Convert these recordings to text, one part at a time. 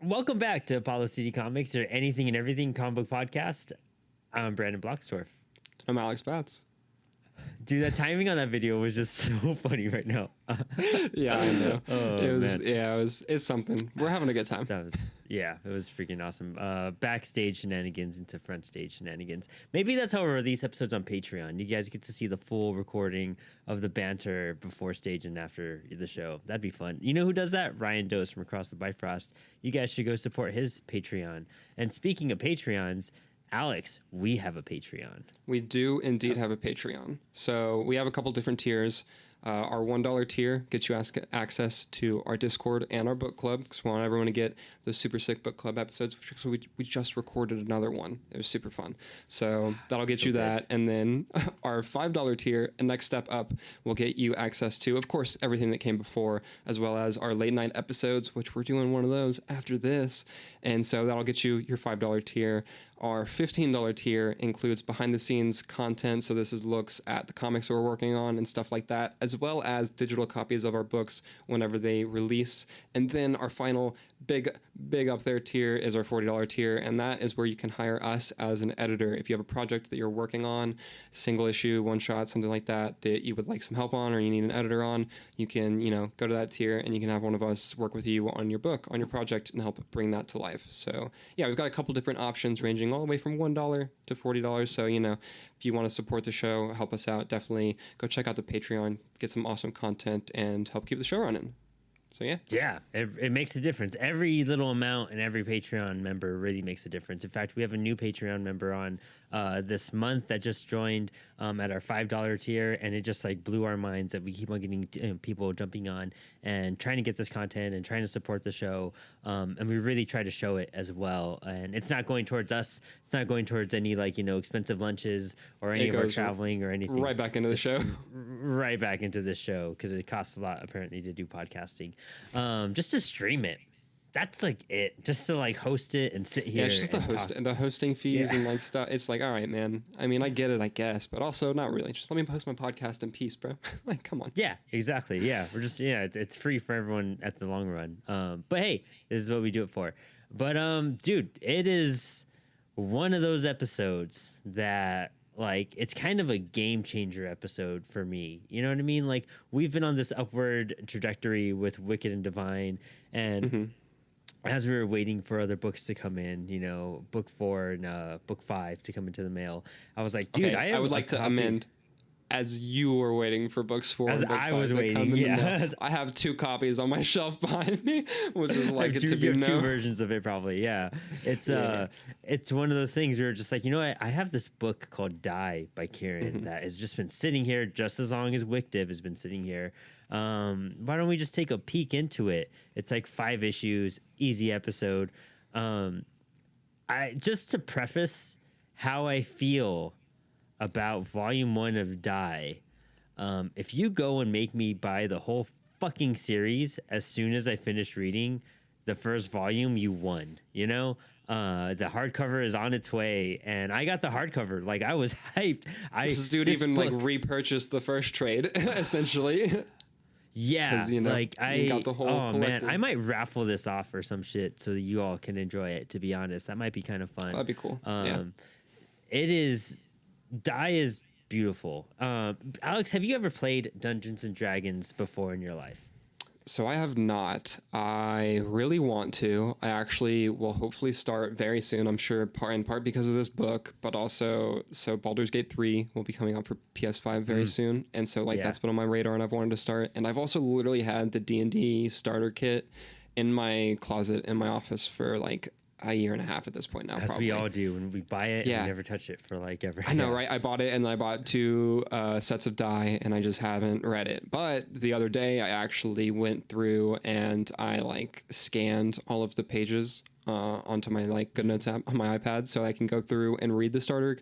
Welcome back to Apollo City Comics, or Anything and Everything comic book podcast. I'm Brandon Blocksdorf. I'm Alex Batts. Dude, that timing on that video was just so funny right now. Yeah, I know. Oh, it was, man. yeah, it's something. We're having a good time. It was freaking awesome. Backstage shenanigans into front stage shenanigans. Maybe that's how we release episodes on Patreon. You guys get to see the full recording of the banter before stage and after the show. That'd be fun. You know who does that? Ryan Dose from Across the Bifrost. You guys should go support his Patreon. And speaking of Patreons, Alex, we have a Patreon. We do indeed have a Patreon. So we have a couple different tiers. Our $1 tier gets you access to our Discord and our book club, because we want everyone to get those super sick book club episodes. So we just recorded another one. It was super fun. So that'll get you that. And then our $5 tier, and next step up, will get you access to, of course, everything that came before, as well as our late night episodes, which we're doing one of those after this. And so that'll get you your $5 tier. Our $15 tier includes behind the scenes content. So this is looks at the comics we're working on and stuff like that, as well as digital copies of our books whenever they release. And then our final big up there tier is our $40 tier. And that is where you can hire us as an editor. If you have a project that you're working on, single issue, one shot, something like that you would like some help on, or you need an editor on, you can, go to that tier and you can have one of us work with you on your book, on your project, and help bring that to life. So yeah, we've got a couple different options ranging all the way from $1 to $40. So, if you want to support the show, help us out, definitely go check out the Patreon, get some awesome content, and help keep the show running. So yeah, it makes a difference. Every little amount and every Patreon member really makes a difference. In fact, we have a new Patreon member on this month that just joined at our $5 tier, and it just like blew our minds that we keep on getting people jumping on and trying to get this content and trying to support the show. And we really try to show it as well. And it's not going towards us. It's not going towards any expensive lunches or any of our traveling or anything. Right back into the show. Right back into the show, because it costs a lot apparently to do podcasting. Just to stream it. That's like it. Just to host it and sit here. Yeah, it's just the hosting fees and stuff. It's like, all right, man. I mean, I get it, I guess, but also not really. Just let me post my podcast in peace, bro. Come on. Yeah, exactly. Yeah, we're just it's free for everyone at the long run. But hey, this is what we do it for. But dude, it is one of those episodes that it's kind of a game changer episode for me. You know what I mean? We've been on this upward trajectory with Wicked and Divine, and as we were waiting for other books to come in, book 4 and book 5 to come into the mail, I was like, dude, okay, I would like to amend. As you were waiting for books 4 and book 5 I was waiting, I have 2 copies on my shelf behind me, which is it to be known. 2 versions of it, probably. Yeah, it's it's one of those things where you're just like, I have this book called Die by Kieron that has just been sitting here just as long as Wick Div has been sitting here. Why don't we just take a peek into it? It's 5 issues, easy episode. Just to preface how I feel about volume 1 of Die, if you go and make me buy the whole fucking series as soon as I finish reading the first volume, you won. The hardcover is on its way, and I got the hardcover. I was hyped. This dude even repurchased the first trade, essentially. Yeah, I got the whole collected. Man, I might raffle this off or some shit so that you all can enjoy it. To be honest, that might be kind of fun. That'd be cool. It is. Die is beautiful. Alex, have you ever played Dungeons and Dragons before in your life? So I have not. I really want to. I actually will hopefully start very soon, I'm sure, in part because of this book, but also, Baldur's Gate 3 will be coming out for PS5 very soon. And so that's been on my radar and I've wanted to start. And I've also literally had the D&D starter kit in my closet in my office for a year and a half at this point now. As probably. We all do when we buy it and we never touch it for ever. I know, right? I bought it and I bought 2 sets of Die and I just haven't read it. But the other day I actually went through and I scanned all of the pages onto my GoodNotes app on my iPad, so I can go through and read the starter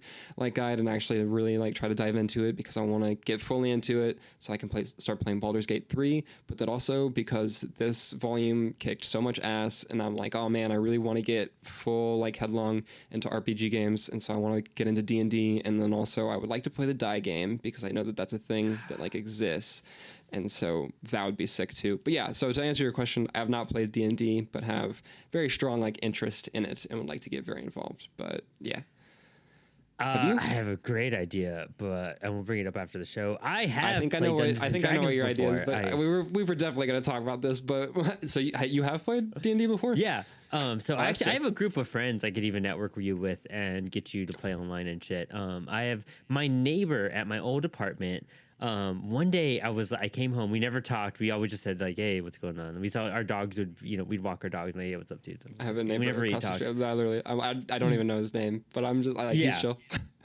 guide and actually really try to dive into it, because I want to get fully into it so I can start playing Baldur's Gate 3. But then also because this volume kicked so much ass, and I'm like, oh man, I really want to get full headlong into RPG games, and so I want to get into D&D, and then also I would like to play the Die game because I know that that's a thing that exists. And so that would be sick too. But yeah, so to answer your question, I have not played D&D, but have very strong like interest in it and would like to get very involved. But yeah. Have you? I have a great idea, but and we'll bring it up after the show. I think I know what your idea is, but we were definitely going to talk about this. But so you have played D&D before? Yeah. So I have a group of friends I could even network you with and get you to play online and shit. I have my neighbor at my old apartment. One day I came home. We never talked. We always just said like, "Hey, what's going on?" And we saw our dogs we'd walk our dogs and like, "Hey, what's up, dude?" I have a neighbor across the street. I don't even know his name, but he's chill.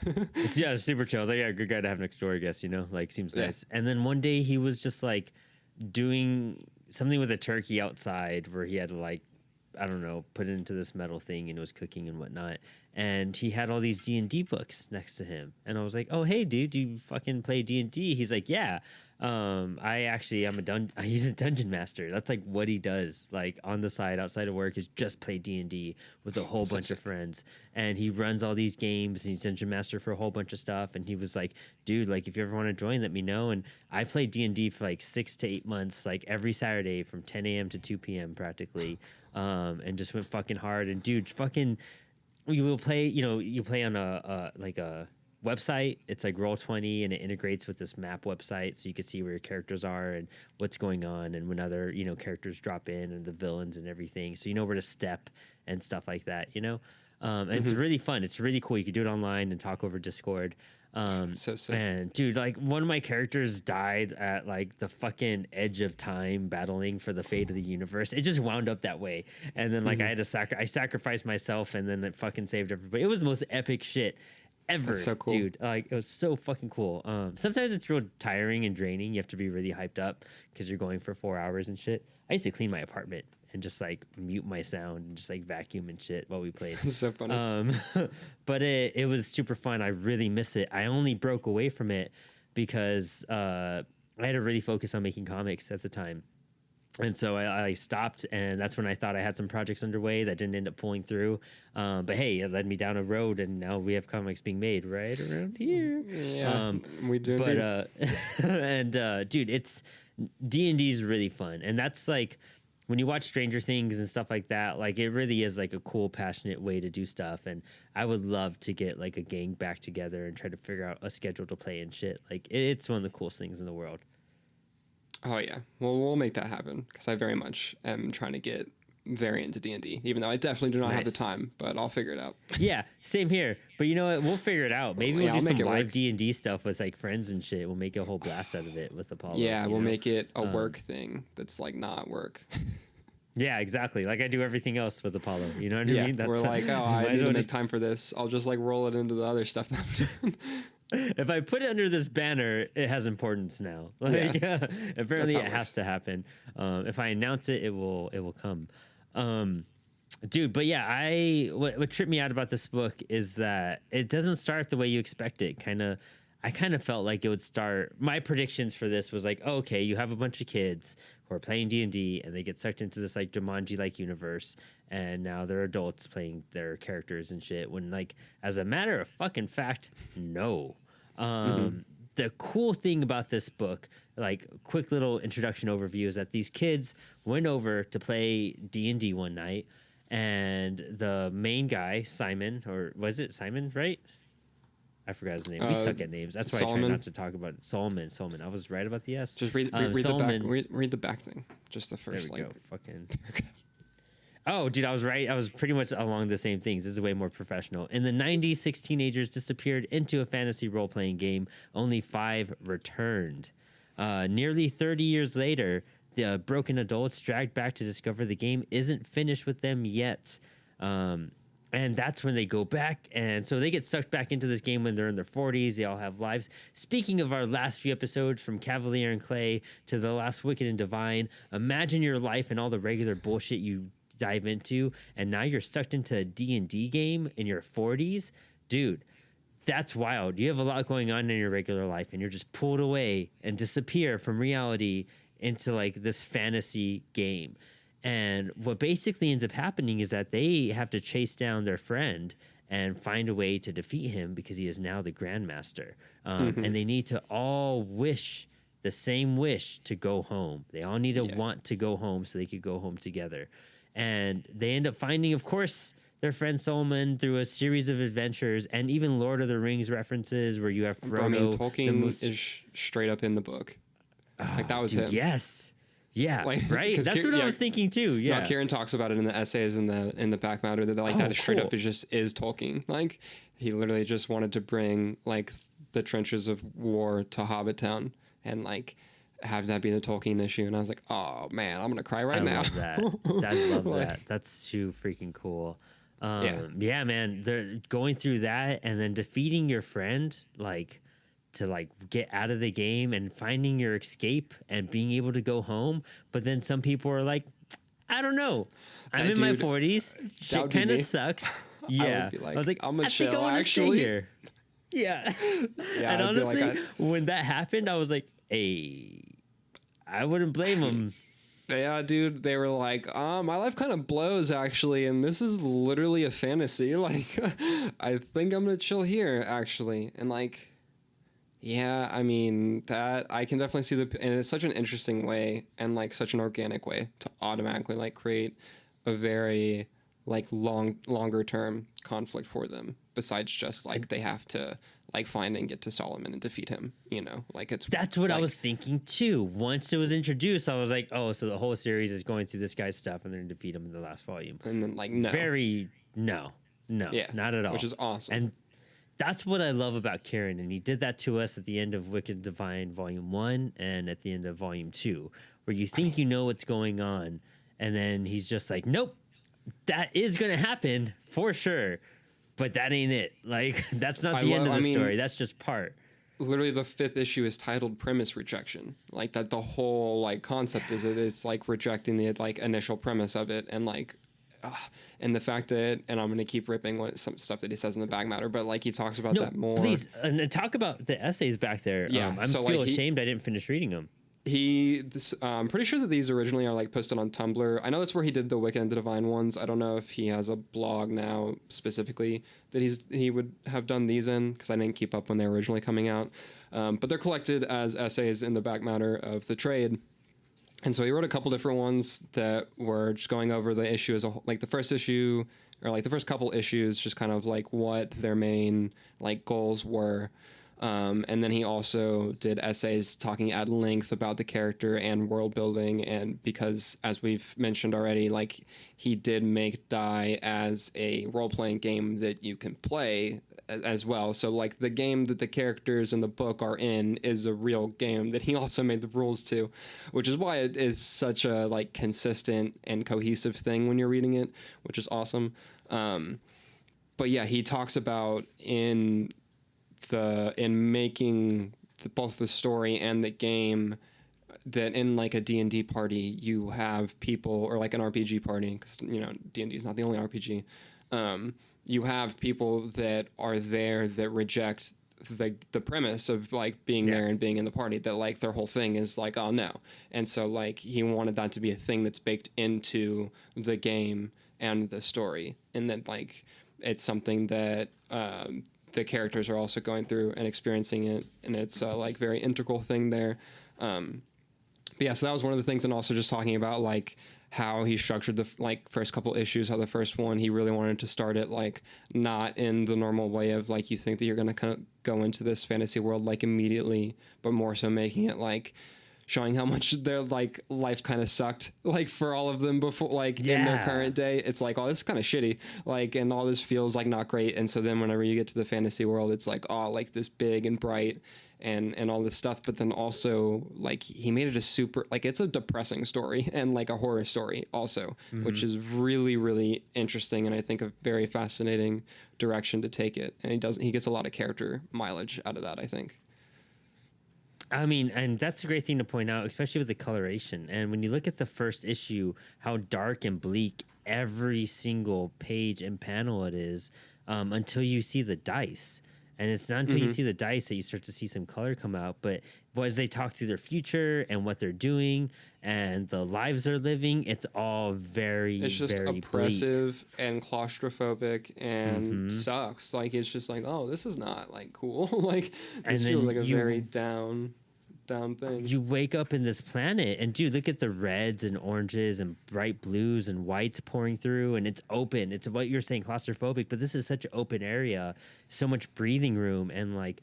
It's super chill. I was like, yeah, good guy to have next door, I guess, like seems nice. And then one day he was just like doing something with a turkey outside where he had to like, I don't know, put it into this metal thing and it was cooking and whatnot. And he had all these D&D books next to him. And I was like, oh, hey, dude, do you fucking play D&D? He's like, yeah. I'm he's a dungeon master. That's like what he does. Like on the side, outside of work, is just play D&D with a whole bunch of friends. And he runs all these games and he's dungeon master for a whole bunch of stuff. And he was like, dude, like if you ever want to join, let me know. And I played D&D for like 6 to 8 months, like every Saturday from 10 a.m. to 2 p.m. practically. And just went fucking hard. And dude, you will play, you play on a website. It's like Roll20 and it integrates with this map website so you can see where your characters are and what's going on and when other, characters drop in and the villains and everything. So you know where to step and stuff like that, and it's really fun. It's really cool. You can do it online and talk over Discord. So sick. And dude, like one of my characters died at like the fucking edge of time battling for the fate of the universe. It just wound up that way. And then like I had to I sacrificed myself and then it fucking saved everybody. It was the most epic shit ever. That's so cool. Dude. Like it was so fucking cool. Sometimes it's real tiring and draining. You have to be really hyped up because you're going for 4 hours and shit. I used to clean my apartment and just like mute my sound and just like vacuum and shit while we played. It's so funny. But it was super fun. I really miss it. I only broke away from it because I had to really focus on making comics at the time. And so I stopped, and that's when I thought I had some projects underway that didn't end up pulling through. But hey, it led me down a road, and now we have comics being made right around here. Yeah, we do. But and dude, it's D&D is really fun, and that's like when you watch Stranger Things and stuff like that. Like it really is like a cool, passionate way to do stuff. And I would love to get like a gang back together and try to figure out a schedule to play and shit. Like it's one of the coolest things in the world. Oh yeah, well we'll make that happen because I very much am trying to get very into D&D, even though I definitely do not have the time, but I'll figure it out. Yeah, same here. But you know what? We'll figure it out. Maybe we'll do some live D&D stuff with like friends and shit. We'll make a whole blast out of it with Apollo. Yeah, we'll make it a work thing that's like not work. Yeah, exactly. Like I do everything else with Apollo. You know what I mean? We're like, oh, I need to make time for this. I'll just like roll it into the other stuff that I'm doing. If I put it under this banner, it has importance now. Like, apparently it has to happen. If I announce it, it will come. Dude, but yeah, what tripped me out about this book is that it doesn't start the way you expect it. I kind of felt like it would start. My predictions for this was like, oh, okay, you have a bunch of kids who are playing D&D and they get sucked into this like Jumanji-like universe, and now they're adults playing their characters and shit. When like, as a matter of fucking fact, no. The cool thing about this book, like quick little introduction overview, is that these kids went over to play D&D one night, and the main guy, Simon, or was it Simon, right? I forgot his name. We suck at names. That's why I try not to talk about it. Solomon. I was right about the S. Just read the back thing. Just the first. There we go. Fucking. Oh, dude, I was right. I was pretty much along the same things. This is way more professional. In the 90s, 6 teenagers disappeared into a fantasy role-playing game. Only 5 returned. Nearly 30 years later, the broken adults dragged back to discover the game isn't finished with them yet. And that's when they go back. And so they get sucked back into this game when they're in their 40s. They all have lives. Speaking of our last few episodes, from Cavalier and Clay to The Last Wicked and Divine, imagine your life and all the regular bullshit you dive into, and now you're sucked into a D&D game in your 40s. Dude, that's wild. You have a lot going on in your regular life, and you're just pulled away and disappear from reality into like this fantasy game. And what basically ends up happening is that they have to chase down their friend and find a way to defeat him because he is now the Grandmaster. And they need to all wish the same wish to go home. They all need to want to go home so they could go home together. And they end up finding, of course, their friend Solomon through a series of adventures, and even Lord of the Rings references where you have Frodo. I mean, Tolkien is straight up in the book. Like that was him. Yes. Yeah. Like, right. That's what I was thinking too. Yeah. No, Kieron talks about it in the essays in the back matter that like that straight up is Tolkien. Like he literally just wanted to bring like the trenches of war to Hobbitown and like have that be the Tolkien issue. And I was like, oh man, I'm gonna cry right now. Love that. I love that. That's too freaking cool. Yeah, man. They're going through that and then defeating your friend, like to like get out of the game and finding your escape and being able to go home. But then some people are like, I don't know. I'm in my 40s. Shit kind of sucks. Yeah. I was like, I'm a think I want to stay here. Yeah. And honestly, when that happened, I was like, hey, I wouldn't blame him. Yeah, dude, they were like, my life kind of blows actually, and this is literally a fantasy. Like, I think I'm gonna chill here actually, and like, yeah, I mean that I can definitely see and it's such an interesting way and like such an organic way to automatically like create a very like longer term conflict for them. Besides just like they have to like find and get to Solomon and defeat him, you know, like that's what I was thinking too. Once it was introduced, I was like, oh, so the whole series is going through this guy's stuff and they're gonna defeat him in the last volume. And then like no, not at all, which is awesome. And that's what I love about Kieron, and he did that to us at the end of Wicked Divine Volume 1 and at the end of Volume 2, where you think you know what's going on, and then he's just like, nope, that is gonna happen for sure. But that ain't it. Like, that's not the end of the story. That's just part. Literally, the 5th issue is titled Premise Rejection. Like, that the whole, like, concept is it's, like, rejecting the, like, initial premise of it. And, like, and the fact that, and I'm going to keep ripping some stuff that he says in the back matter, but, like, he talks about that more. Please, and talk about the essays back there. Yeah. I feel ashamed I didn't finish reading them. I'm pretty sure that these originally are like posted on Tumblr. I know that's where he did the Wicked and the Divine ones. I don't know if he has a blog now specifically that he would have done these in, because I didn't keep up when they were originally coming out. But they're collected as essays in the back matter of the trade. And so he wrote a couple different ones that were just going over the issue as a whole, like the first issue or like the first couple issues, just kind of like what their main like goals were. And then he also did essays talking at length about the character and world building. And because, as we've mentioned already, like he did make Die as a role-playing game that you can play as well. So like the game that the characters in the book are in is a real game that he also made the rules to, which is why it is such a like consistent and cohesive thing when you're reading it, which is awesome. But yeah, he talks about in making both the story and the game that in like a D&D party you have people, or like an RPG party, because you know D&D is not the only RPG, you have people that are there that reject the premise of like being there and being in the party, that like their whole thing is like, oh no. And so like he wanted that to be a thing that's baked into the game and the story, and that like it's something that the characters are also going through and experiencing it, and it's a like very integral thing there. But yeah, so that was one of the things, and also just talking about like how he structured the like first couple issues, how the first one he really wanted to start it like not in the normal way of like you think that you're gonna kind of go into this fantasy world like immediately, but more so making it like showing how much their like life kind of sucked like for all of them before, like in their current day. It's like, oh, this is kind of shitty, like, and all this feels like not great. And so then whenever you get to the fantasy world, it's like, oh, like this big and bright and all this stuff. But then also like he made it a super, like it's a depressing story and like a horror story also, which is really, really interesting. And I think a very fascinating direction to take it. And he gets a lot of character mileage out of that, I think. I mean, and that's a great thing to point out, especially with the coloration. And when you look at the first issue, how dark and bleak every single page and panel it is, until you see the dice. And it's not until you see the dice that you start to see some color come out. But as they talk through their future and what they're doing and the lives they're living, it's all very, it's just very oppressive and claustrophobic and sucks. Like, it's just like, oh, this is not like cool. Like, this feels like a very down down thing. You wake up in this planet, and dude, look at the reds and oranges and bright blues and whites pouring through, and it's open. It's what you're saying, claustrophobic, but this is such an open area, so much breathing room, and like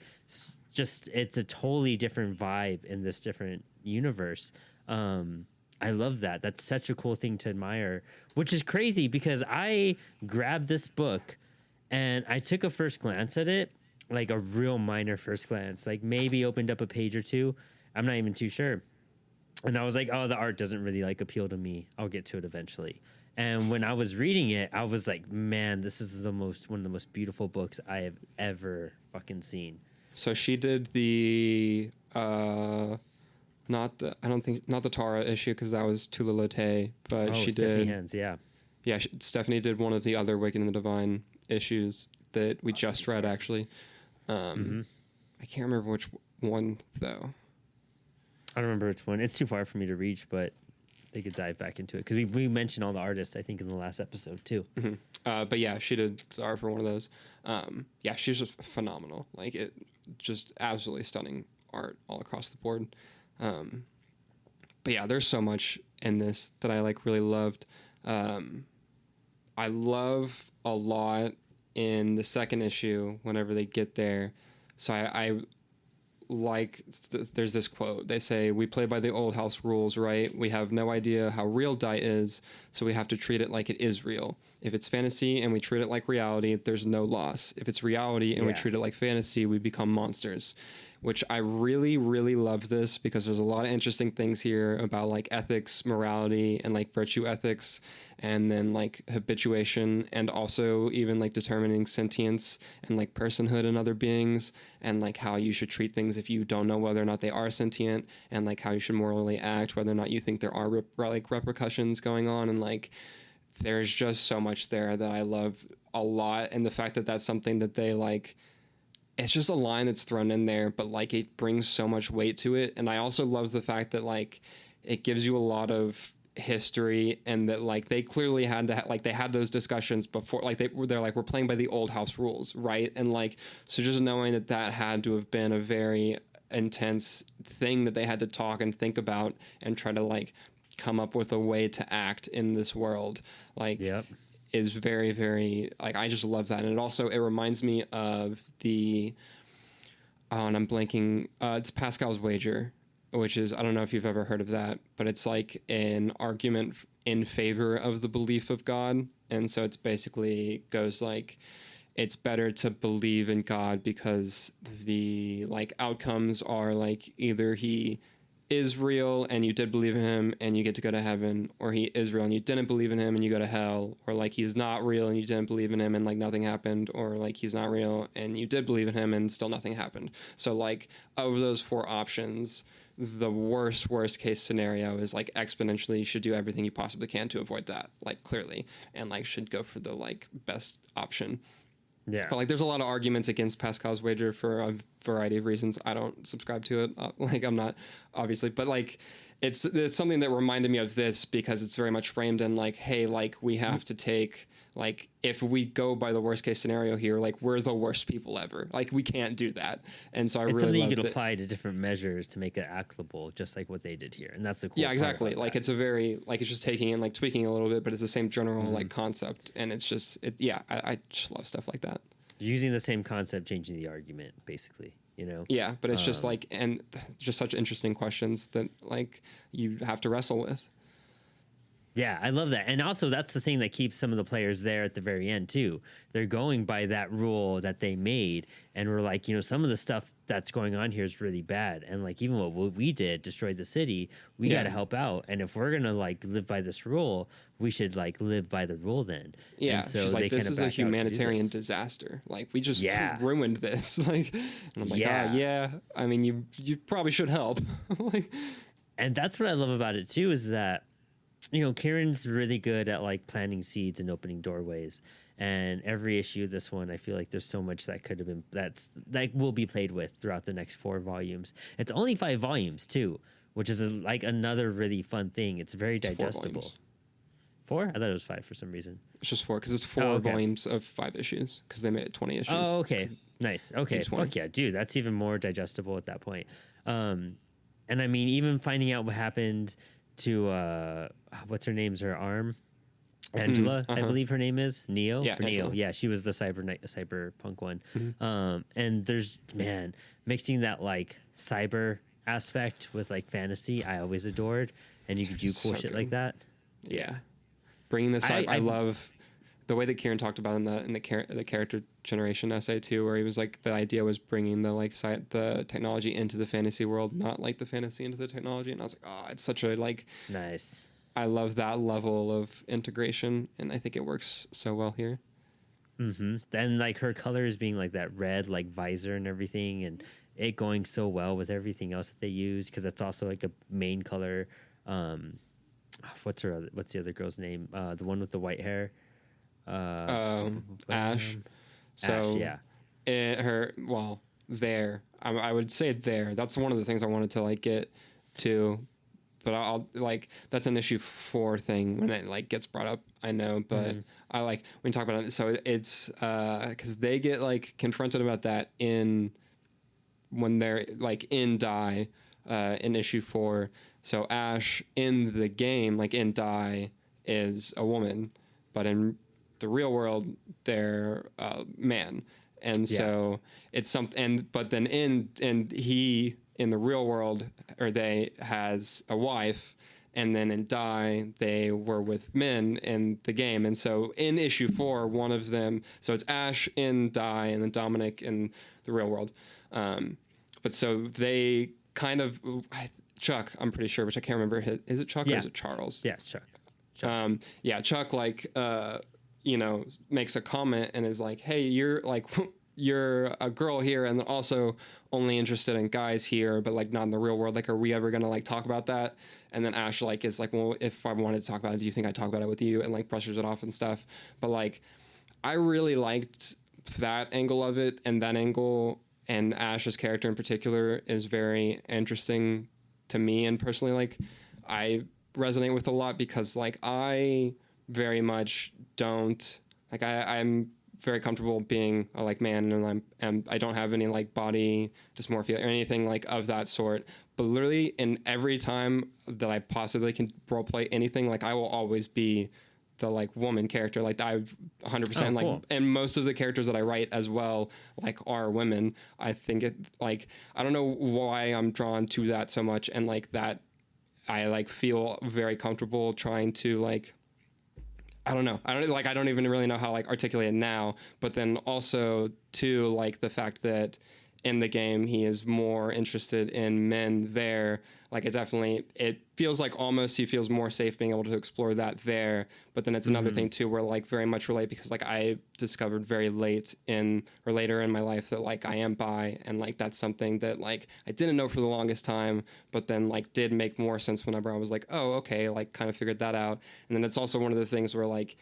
just it's a totally different vibe in this different universe. I love that. That's such a cool thing to admire, which is crazy because I grabbed this book and I took a first glance at it, like a real minor first glance, like maybe opened up a page or two. I'm not even too sure. And I was like, oh, the art doesn't really like appeal to me. I'll get to it eventually. And when I was reading it, I was like, man, this is one of the most beautiful books I have ever fucking seen. So she did the not the Tara issue because that was Tula Lotay, but she Stephanie did. Hans, yeah. Yeah, Stephanie did one of the other Awakening the Divine issues that we just read, actually. I can't remember which one, though. I don't remember which one. It's too far for me to reach, but they could dive back into it. Because we mentioned all the artists, I think, in the last episode, too. But yeah, she did art for one of those. Yeah, she's just phenomenal. Like, it just absolutely stunning art all across the board. But yeah, there's so much in this that I like really loved. I love a lot in the second issue whenever they get there. So I like, there's this quote. They say, we play by the old house rules, right? We have no idea how real die is, so we have to treat it like it is real. If it's fantasy and we treat it like reality, there's no loss. If it's reality and we treat it like fantasy, we become monsters. Which I really, really love this because there's a lot of interesting things here about like ethics, morality, and like virtue ethics, and then like habituation, and also even like determining sentience and like personhood in other beings, and like how you should treat things if you don't know whether or not they are sentient, and like how you should morally act, whether or not you think there are like repercussions going on, and like there's just so much there that I love a lot, and the fact that that's something that they like. It's just a line that's thrown in there, but like it brings so much weight to it. And I also love the fact that like it gives you a lot of history, and that like they clearly had to like they had those discussions before, like they're like, we're playing by the old house rules, right? And like, so just knowing that that had to have been a very intense thing that they had to talk and think about and try to like come up with a way to act in this world, like is very, very, like, I just love that. And it reminds me of the, and I'm blanking, it's Pascal's Wager, which is, I don't know if you've ever heard of that, but it's like an argument in favor of the belief of God. And so it's basically goes like, it's better to believe in God because the like outcomes are like either he is real and you did believe in him and you get to go to heaven, or he is real and you didn't believe in him and you go to hell, or like he's not real and you didn't believe in him and like nothing happened, or like he's not real and you did believe in him and still nothing happened. So like of those four options, the worst case scenario is like exponentially you should do everything you possibly can to avoid that, like clearly, and like should go for the like best option. Yeah. But like there's a lot of arguments against Pascal's Wager for a variety of reasons. I don't subscribe to it. Like I'm not, obviously, but like it's something that reminded me of this because it's very much framed in like, hey, like we have to take, like if we go by the worst case scenario here, like we're the worst people ever. Like we can't do that. And so it's really something loved you could it. apply to different measures to make it applicable, just like what they did here. And that's the cool Yeah, part exactly. about Like that. it's a very, like it's just taking and like tweaking a little bit, but it's the same general like concept. And it's just, I just love stuff like that. Using the same concept, changing the argument, basically, you know? Yeah, but it's just like, and just such interesting questions that like you have to wrestle with. Yeah, I love that. And also that's the thing that keeps some of the players there at the very end too. They're going by that rule that they made, and we're like, you know, some of the stuff that's going on here is really bad. And like even what we did, destroyed the city, we got to help out. And if we're going to like live by this rule, we should like live by the rule then. Yeah, and so she's like, this is a humanitarian this. disaster. Like we just ruined this. Like, and I'm like, yeah. I mean, you probably should help. Like, and that's what I love about it too, is that, you know, Kieron's really good at like planting seeds and opening doorways. And every issue of this one, I feel like there's so much that could have been, that will be played with throughout the next 4 volumes. It's only 5 volumes too, which is like another really fun thing. It's very digestible. 4? I thought it was 5 for some reason. It's just 4 because it's 4 volumes of 5 issues because they made it 20 issues. Oh, okay. Nice. Okay. Fuck yeah, dude. That's even more digestible at that point. And I mean, even finding out what happened to what's her name's her arm, Angela, I believe her name is Neo. Yeah, Or Neo. Angela. Yeah, she was the cyberpunk one. Mm-hmm. And there's mixing that like cyber aspect with like fantasy, I always adored, and you could do cool So shit good. like that. Yeah. Bringing this up, I I- love the way that Kieran talked about in the character generation essay too, where he was like, the idea was bringing the like the technology into the fantasy world, not like the fantasy into the technology. And I was like, oh, it's such a like, Nice. I love that level of integration, and I think it works so well here. And like her colors being like that red like visor and everything, and it going so well with everything else that they use, because it's also like a main color. What's the other girl's name? The one with the white hair. Ash. So Ash, yeah. I would say there. That's one of the things I wanted to like get to, but I'll like that's an issue 4 thing when it like gets brought up. I know, but I like when you talk about it. So it's because they get like confronted about that when they're like in Die in issue 4. So Ash in the game, like in Die, is a woman, but in the real world they're man. And so it's something, but then he in the real world, or they has a wife, and then in Die they were with men in the game. And so in issue 4, one of them, so it's Ash in Die and then Dominic in the real world. But so they kind of Chuck, I'm pretty sure, which I can't remember. Is it Chuck or is it Charles? Yeah, Chuck. Chuck like makes a comment and is like, hey, you're like you're a girl here and also only interested in guys here, but like not in the real world. Like, are we ever gonna like talk about that? And then Ash like is like, well, if I wanted to talk about it, do you think I'd talk about it with you? And like brushes it off and stuff. But like, I really liked that angle of it, and that angle and Ash's character in particular is very interesting to me, and personally, like I resonate with a lot, because like I very much don't like I'm very comfortable being a like man, and I don't have any like body dysmorphia or anything like of that sort. But literally in every time that I possibly can role play anything, like I will always be the like woman character. Like I've 100% Cool. like, and most of the characters that I write as well like are women. I think it like, I don't know why I'm drawn to that so much, and like that I like feel very comfortable trying to like, I don't know. I don't even really know how to like articulate it now, but then also too, like the fact that in the game he is more interested in men there. Like it feels like almost he feels more safe being able to explore that there. But then it's another thing too, where like very much relate, because like I discovered very later in my life that like I am bi, and like that's something that like I didn't know for the longest time, but then like did make more sense whenever I was like, oh, okay, like kind of figured that out. And then it's also one of the things where like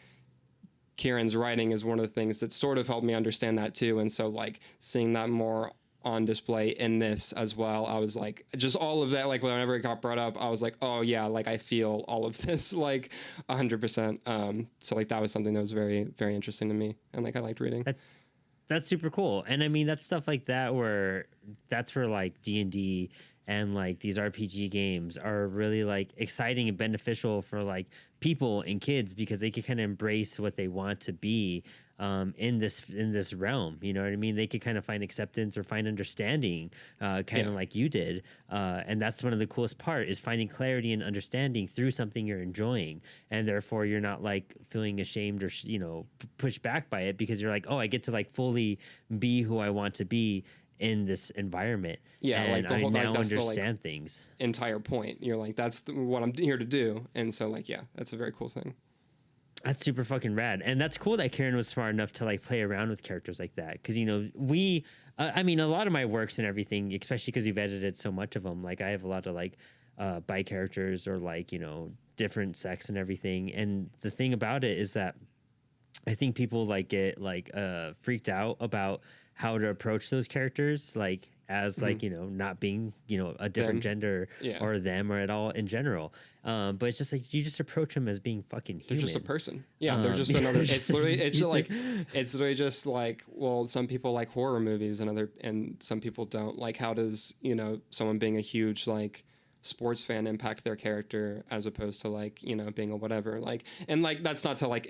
Kieran's writing is one of the things that sort of helped me understand that too. And so like seeing that more on display in this as well, I was like, just all of that, like whenever it got brought up, I was like, oh yeah, like I feel all of this like 100%. So like that was something that was very, very interesting to me, and like I liked reading. That's super cool. And I mean, that's stuff like that that's where like D&D and like these RPG games are really like exciting and beneficial for like people and kids, because they can kind of embrace what they want to be in this realm. You know what I mean? They could kind of find acceptance or find understanding, kind of like you did. And that's one of the coolest part, is finding clarity and understanding through something you're enjoying, and therefore you're not like feeling ashamed or pushed back by it, because you're like, oh, I get to like fully be who I want to be in this environment. Yeah, and like the whole, I now like, that's understand the, like, things. Entire point. You're like, that's what I'm here to do, and so like yeah, that's a very cool thing. That's super fucking rad. And that's cool that Kieran was smart enough to like play around with characters like that. Cause I mean, a lot of my works and everything, especially because you've edited so much of them, like I have a lot of like bi characters or like, different sex and everything. And the thing about it is that I think people like get like freaked out about how to approach those characters, like as like not being a different gender or them or at all in general, but it's just like you just approach them as being fucking human. They're just a person. Yeah, they're just another. It's literally just like, well, some people like horror movies and some people don't. Like, how does someone being a huge like sports fan impact their character as opposed to like, you know, being a whatever, like, and like that's not to like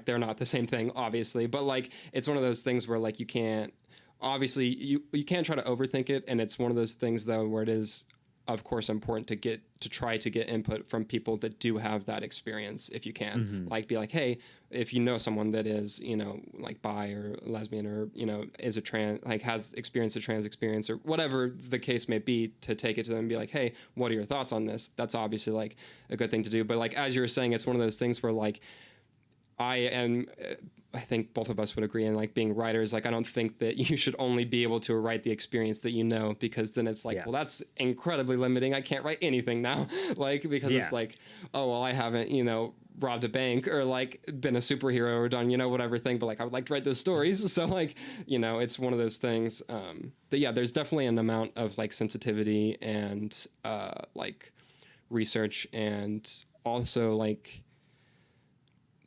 they're not the same thing obviously, but like it's one of those things where like you can't, obviously you can't try to overthink it, and it's one of those things though where it is of course important to try to get input from people that do have that experience if you can. Like be like, hey, if you know someone that is, you know, like bi or lesbian or, you know, is a trans, like has experienced a trans experience or whatever the case may be, to take it to them and be like, hey, what are your thoughts on this? That's obviously like a good thing to do. But like as you were saying, it's one of those things where like I think both of us would agree, in like being writers, like I don't think that you should only be able to write the experience that you know, because then it's like, well, that's incredibly limiting. I can't write anything now, like, because it's like, oh, well, I haven't, you know, robbed a bank or like been a superhero or done, you know, whatever thing, but like I would like to write those stories. So like, you know, it's one of those things that, yeah, there's definitely an amount of like sensitivity and like research, and also like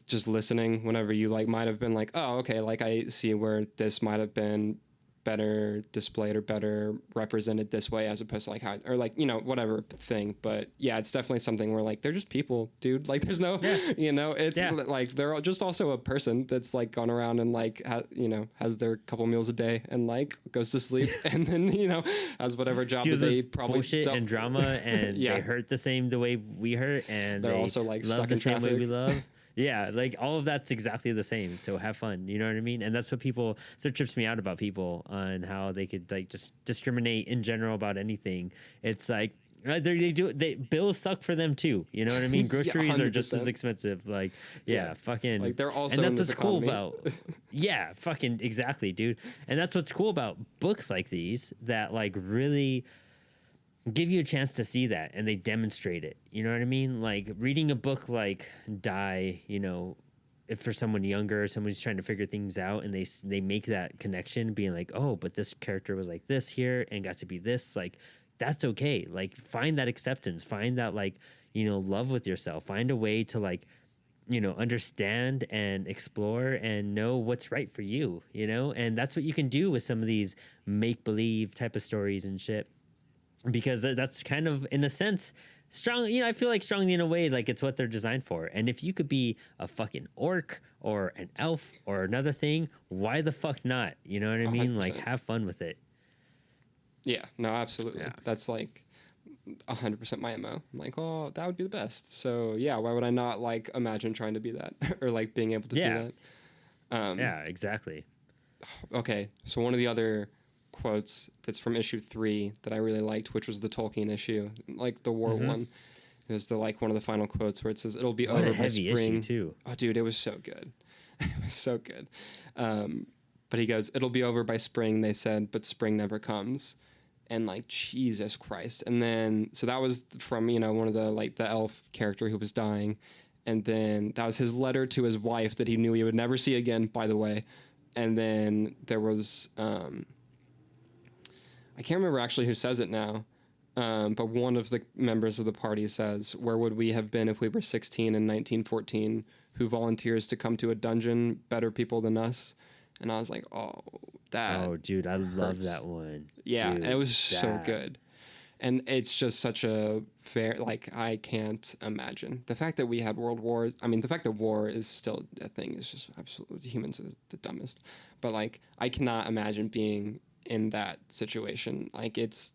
just listening whenever you like might have been like, oh, okay, like I see where this might have been better displayed or better represented this way as opposed to like how, or like, you know, whatever thing. But yeah, it's definitely something where like they're just people, dude. Like there's no, you know, it's like they're just also a person that's like gone around and like you know, has their couple meals a day and like goes to sleep and then, you know, has whatever job that they probably bullshit and drama, and they hurt the same the way we hurt, and they're also like love stuck the in same traffic. way we love. Yeah, like all of that's exactly the same. So have fun, you know what I mean? And that's what people, so it trips me out about people on how they could like just discriminate in general about anything. It's like bills suck for them too. You know what I mean? Groceries are just as expensive. Like, fucking. Like they're also, and that's in this what's cool economy. about. Yeah, fucking exactly, dude. And that's what's cool about books like these that like really give you a chance to see that, and they demonstrate it. You know what I mean? Like reading a book like Die, you know, if for someone younger, someone who's trying to figure things out, and they make that connection, being like, oh, but this character was like this here and got to be this, like that's okay. Like find that acceptance, find that like, you know, love with yourself, find a way to like, you know, understand and explore and know what's right for you, you know? And that's what you can do with some of these make-believe type of stories and shit, because that's kind of, in a sense, strong. You know, I feel like strongly in a way, like it's what they're designed for. And if you could be a fucking orc or an elf or another thing, why the fuck not? You know what I mean? 100%. Like have fun with it. Yeah, no, absolutely. Yeah. That's like 100% my MO. I'm like, oh, that would be the best. So yeah, why would I not like imagine trying to be that or like being able to do that? Yeah, exactly. Okay, so one of the other quotes that's from issue 3 that I really liked, which was the Tolkien issue, like the war one. It was the like one of the final quotes where it says, "It'll be over by spring." Issue too. Oh, dude, it was so good. It was so good. But he goes, "It'll be over by spring," they said, "but spring never comes." And like, Jesus Christ. And then, so that was from, you know, one of the, like the elf character who was dying. And then that was his letter to his wife that he knew he would never see again, by the way. And then there was, I can't remember actually who says it now. But one of the members of the party says, "Where would we have been if we were 16 in 1914? Who volunteers to come to a dungeon? Better people than us." And I was like, oh, that. Oh, dude, I love hurts. that one. Yeah, dude, and it was so good. And it's just such a fair, like, I can't imagine. The fact that we had world wars, I mean, the fact that war is still a thing is just absolutely, humans are the dumbest. But, like, I cannot imagine being in that situation. Like, it's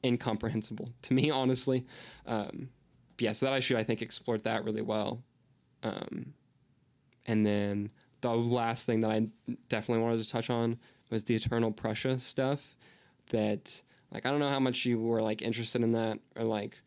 incomprehensible to me, honestly. Yeah, so that issue, I think, explored that really well. And then the last thing that I definitely wanted to touch on was the Eternal Prussia stuff that, like, I don't know how much you were, like, interested in that or, like,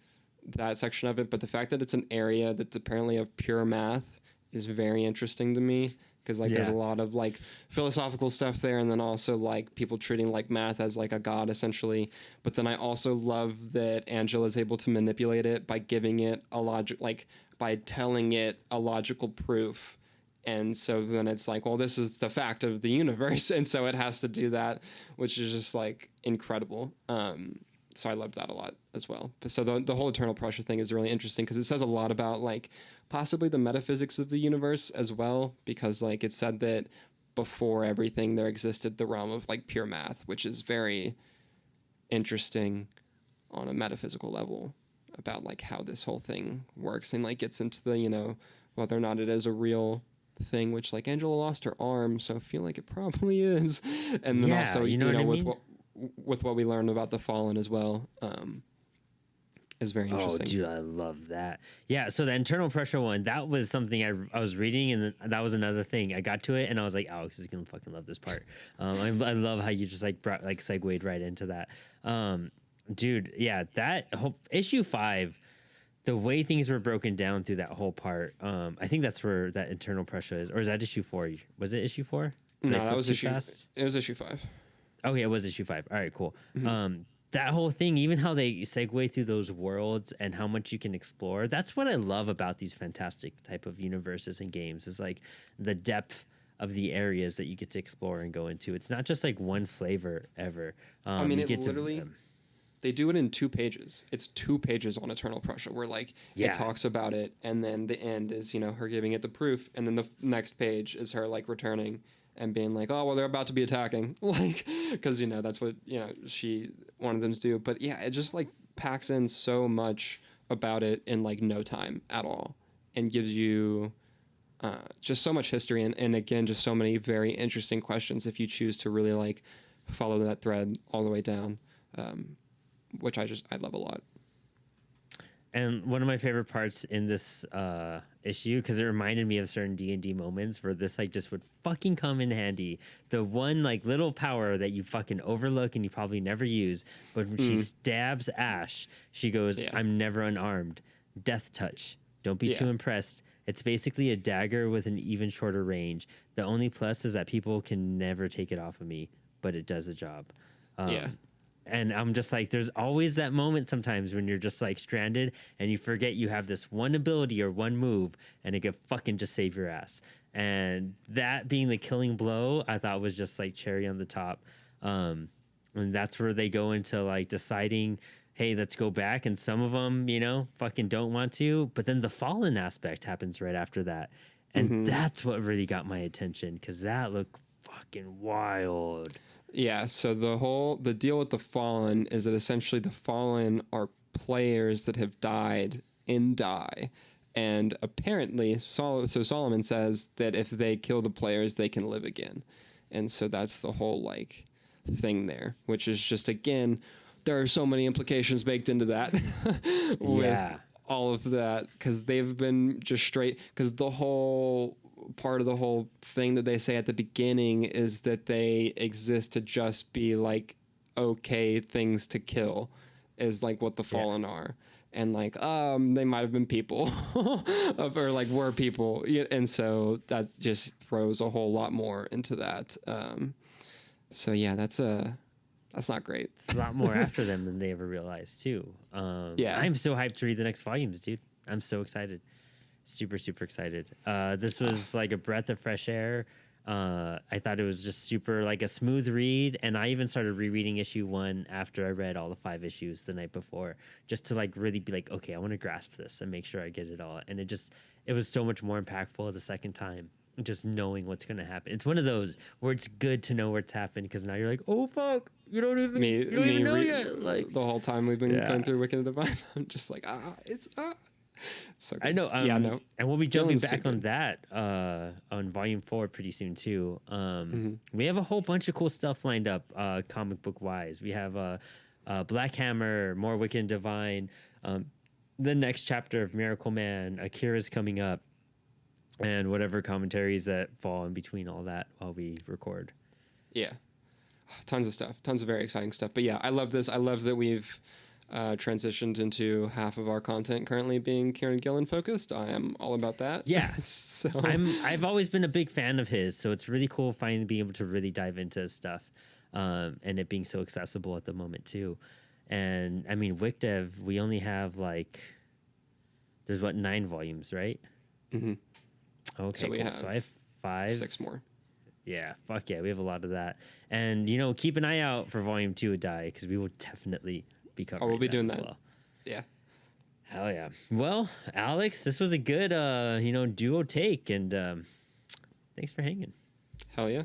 that section of it, but the fact that it's an area that's apparently of pure math is very interesting to me, because, like, there's a lot of, like, philosophical stuff there, and then also, like, people treating, like, math as, like, a god, essentially. But then I also love that Angela is able to manipulate it by giving it a logic, like, by telling it a logical proof. And so then it's like, well, this is the fact of the universe, and so it has to do that, which is just, like, incredible. So I loved that a lot as well. But so the whole Eternal Prussia thing is really interesting because it says a lot about, like, possibly the metaphysics of the universe as well, because, like, it said that before everything there existed the realm of, like, pure math, which is very interesting on a metaphysical level about like how this whole thing works, and like gets into the, you know, whether or not it is a real thing, which like Angela lost her arm, so I feel like it probably is. And then also, you know what I with mean? what we learned about the Fallen as well, is very Oh, interesting. dude, I love that. Yeah, so the internal pressure one, that was something I was reading, and that was another thing. I got to it, and I was like, Alex is gonna fucking love this part. I love how you just like brought like segued right into that. Dude, yeah, that whole issue 5, the way things were broken down through that whole part. I think that's where that internal pressure is, or is that issue 4? Was it issue 4? No, that was issue. It was issue 5. Okay, it was issue 5. All right, cool. That whole thing, even how they segue through those worlds and how much you can explore, that's what I love about these fantastic type of universes and games, is like the depth of the areas that you get to explore and go into. It's not just like one flavor ever. I mean, it literally, they do it in 2 pages. It's 2 pages on Eternal Pressure, where like it talks about it, and then the end is, you know, her giving it the proof, and then the next page is her like returning and being like, oh, well, they're about to be attacking, like, because, you know, that's what, you know, she wanted them to do. But yeah, it just like packs in so much about it in like no time at all, and gives you just so much history, and again, just so many very interesting questions if you choose to really like follow that thread all the way down, which I love a lot. And one of my favorite parts in this issue, because it reminded me of certain D&D moments where this like just would fucking come in handy. The one like little power that you fucking overlook and you probably never use, but when she stabs Ash, she goes, I'm never unarmed. Death touch. Don't be too impressed. It's basically a dagger with an even shorter range. The only plus is that people can never take it off of me, but it does the job. And I'm just like, there's always that moment sometimes when you're just like stranded and you forget you have this one ability or one move, and it could fucking just save your ass. And that being the killing blow, I thought was just like cherry on the top. And that's where they go into like deciding, hey, let's go back. And some of them, you know, fucking don't want to. But then the fallen aspect happens right after that. And that's what really got my attention, because that looked fucking wild. Yeah, so the deal with the Fallen is that essentially the Fallen are players that have died in Die. And apparently, Solomon says that if they kill the players, they can live again. And so that's the whole, like, thing there, which is just, again, there are so many implications baked into that with all of that, because they've been just straight, because the whole part of the whole thing that they say at the beginning is that they exist to just be like okay things to kill, is like what the Fallen are, and like they might have been people or like were people, and so that just throws a whole lot more into that. So yeah, that's not great. It's a lot more after them than they ever realized too. I'm so hyped to read the next volumes, dude. I'm so excited. Super, super excited. This was like a breath of fresh air. I thought it was just super like a smooth read, and I even started rereading issue 1 after I read all the 5 issues the night before, just to like really be like, okay, I want to grasp this and make sure I get it all. And it was so much more impactful the second time, just knowing what's going to happen. It's one of those where it's good to know what's happened, because now you're like, oh fuck, you don't even know yet. Like the whole time we've been going through Wicked and Divine, I'm just like, so good. I know. No. And we'll be jumping back on that on volume 4 pretty soon too. We have a whole bunch of cool stuff lined up, comic book wise. We have Black Hammer, more Wicked and Divine, the next chapter of Miracle Man, Akira's coming up, and whatever commentaries that fall in between all that while we record. Yeah, tons of stuff, tons of very exciting stuff. But yeah, I love this. I love that we've transitioned into half of our content currently being Kieron Gillen focused. I am all about that. Yeah. So I've always been a big fan of his, so it's really cool finally being able to really dive into his stuff, and it being so accessible at the moment too. And I mean, WickDev, we only have like, there's 9 volumes, right? Okay, so cool. So I have 5. 6 more. Yeah, fuck yeah, we have a lot of that. And you know, keep an eye out for volume 2 of Die, because we will definitely be covering. We'll be doing that. Well. Yeah. Hell yeah. Well, Alex, this was a good duo take, and thanks for hanging. Hell yeah.